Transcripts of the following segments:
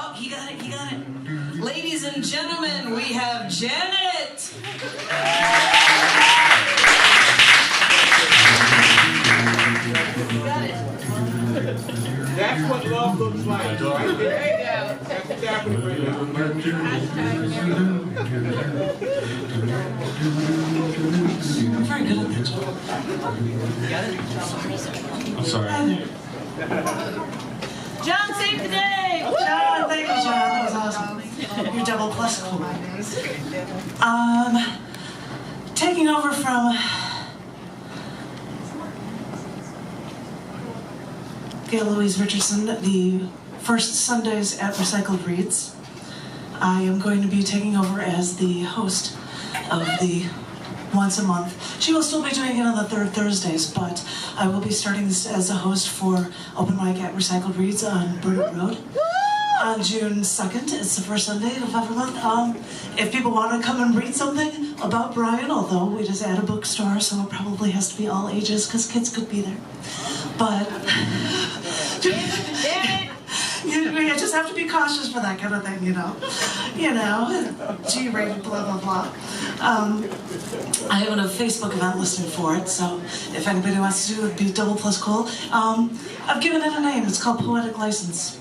Oh, he got it, he got it. Ladies and gentlemen, we have Janet. You got it. That's what love looks like. Right there. That's exactly right now. I'm very good at that job. You got it? I'm sorry. John, save the day! John, thank you, John. That was awesome. You're double plus cool. Taking over from Gail Louise Richardson, the first Sundays at Recycled Reads. I am going to be taking over as the host of the once a month. She will still be doing it on the third Thursdays, but I will be starting this as a host for Open Mic at Recycled Reads on Burnett Road on June 2nd. It's the first Sunday of every month. If people want to come and read something about Brian, although we just add a bookstore, so it probably has to be all ages because kids could be there. But you just have to be cautious for that kind of thing, you know. G-rated, blah, blah, blah. I have a Facebook event listing for it, so if anybody wants to do it, it'd be double plus cool. I've given it a name. It's called Poetic License.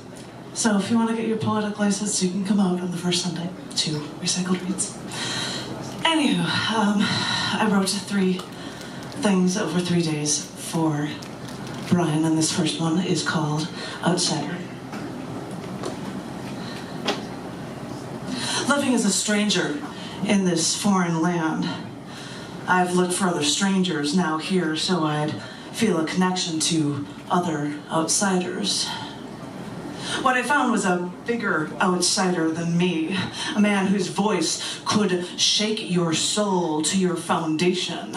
So if you want to get your poetic license, you can come out on the first Sunday to Recycled Reads. Anywho, I wrote 3 things over 3 days for Brian, and this first one is called Outsider. Living as a stranger in this foreign land, I've looked for other strangers now here so I'd feel a connection to other outsiders. What I found was a bigger outsider than me, a man whose voice could shake your soul to your foundation,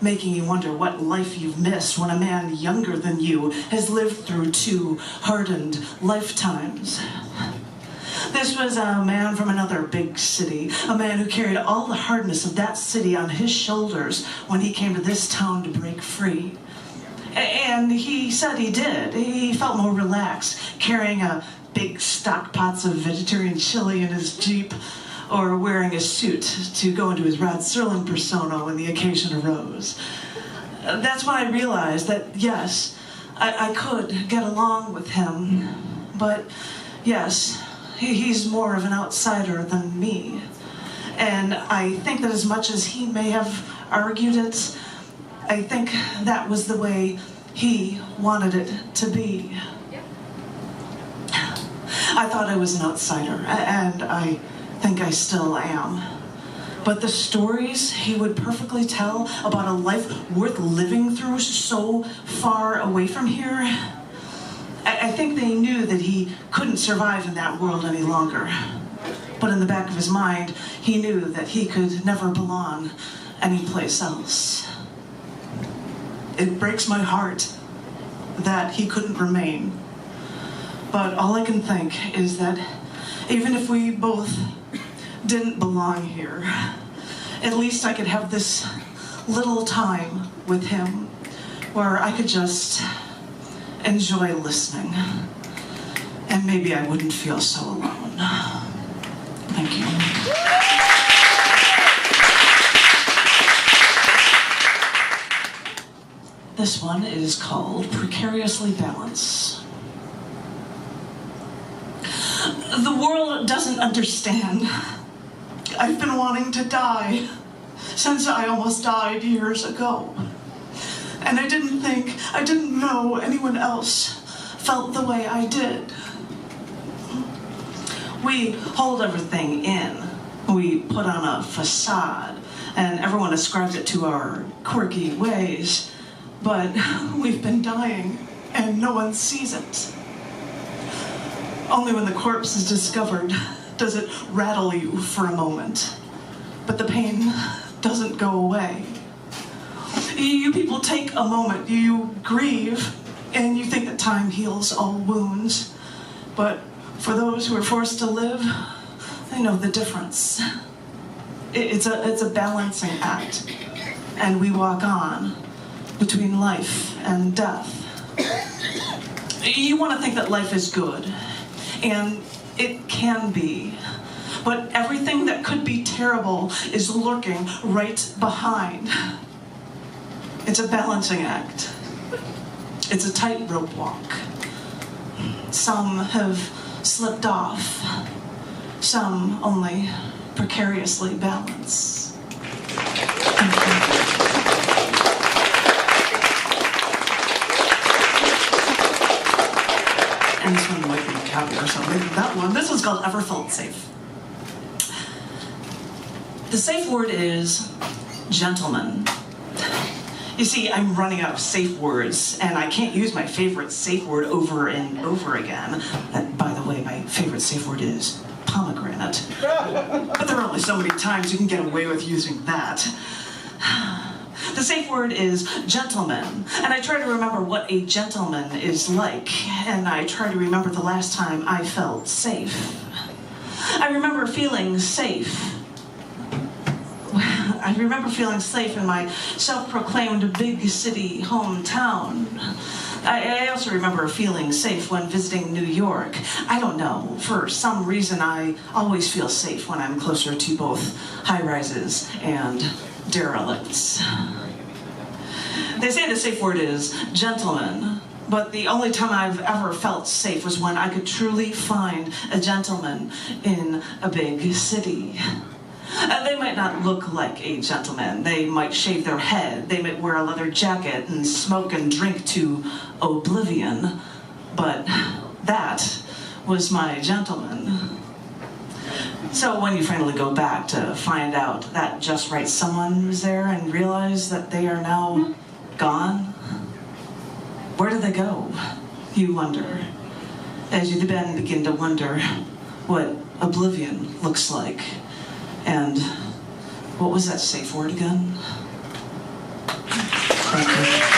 making you wonder what life you've missed when a man younger than you has lived through 2 hardened lifetimes. This was a man from another big city, a man who carried all the hardness of that city on his shoulders when he came to this town to break free. And he said he did. He felt more relaxed, carrying a big stock pots of vegetarian chili in his Jeep, or wearing a suit to go into his Rod Serling persona when the occasion arose. That's when I realized that, yes, I could get along with him, but yes, he's more of an outsider than me. And I think that as much as he may have argued it, I think that was the way he wanted it to be. I thought I was an outsider, and I think I still am. But the stories he would perfectly tell about a life worth living through so far away from here, I think they knew that he couldn't survive in that world any longer. But in the back of his mind, he knew that he could never belong anyplace else. It breaks my heart that he couldn't remain. But all I can think is that even if we both didn't belong here, at least I could have this little time with him where I could just enjoy listening. And maybe I wouldn't feel so alone. Thank you. This one is called Precariously Balance. The world doesn't understand. I've been wanting to die since I almost died years ago. And I didn't know anyone else felt the way I did. We hold everything in. We put on a facade, and everyone ascribes it to our quirky ways. But we've been dying, and no one sees it. Only when the corpse is discovered does it rattle you for a moment. But the pain doesn't go away. You people take a moment, you grieve, and you think that time heals all wounds. But for those who are forced to live, they know the difference. It's a balancing act, and we walk on between life and death. You want to think that life is good, and It can be. But everything that could be terrible is lurking right behind. It's a balancing act. It's a tightrope walk. Some have slipped off. Some only precariously balance. And this one might be a copy or something. That one, this one's called Ever Felt Safe. The safe word is gentleman. You see, I'm running out of safe words, and I can't use my favorite safe word over and over again. And by the way, my favorite safe word is pomegranate. But there are only so many times you can get away with using that. The safe word is gentleman, and I try to remember what a gentleman is like, and I try to remember the last time I felt safe. I remember feeling safe. I remember feeling safe in my self-proclaimed big city hometown. I also remember feeling safe when visiting New York. I don't know, for some reason I always feel safe when I'm closer to both high-rises and derelicts. They say the safe word is gentleman, but the only time I've ever felt safe was when I could truly find a gentleman in a big city. They might not look like a gentleman. They might shave their head. They might wear a leather jacket and smoke and drink to oblivion. But that was my gentleman. So when you finally go back to find out that just right someone was there and realize that they are now gone, where did they go? You wonder. As you then begin to wonder what oblivion looks like. And what was that safe word again? Thank you.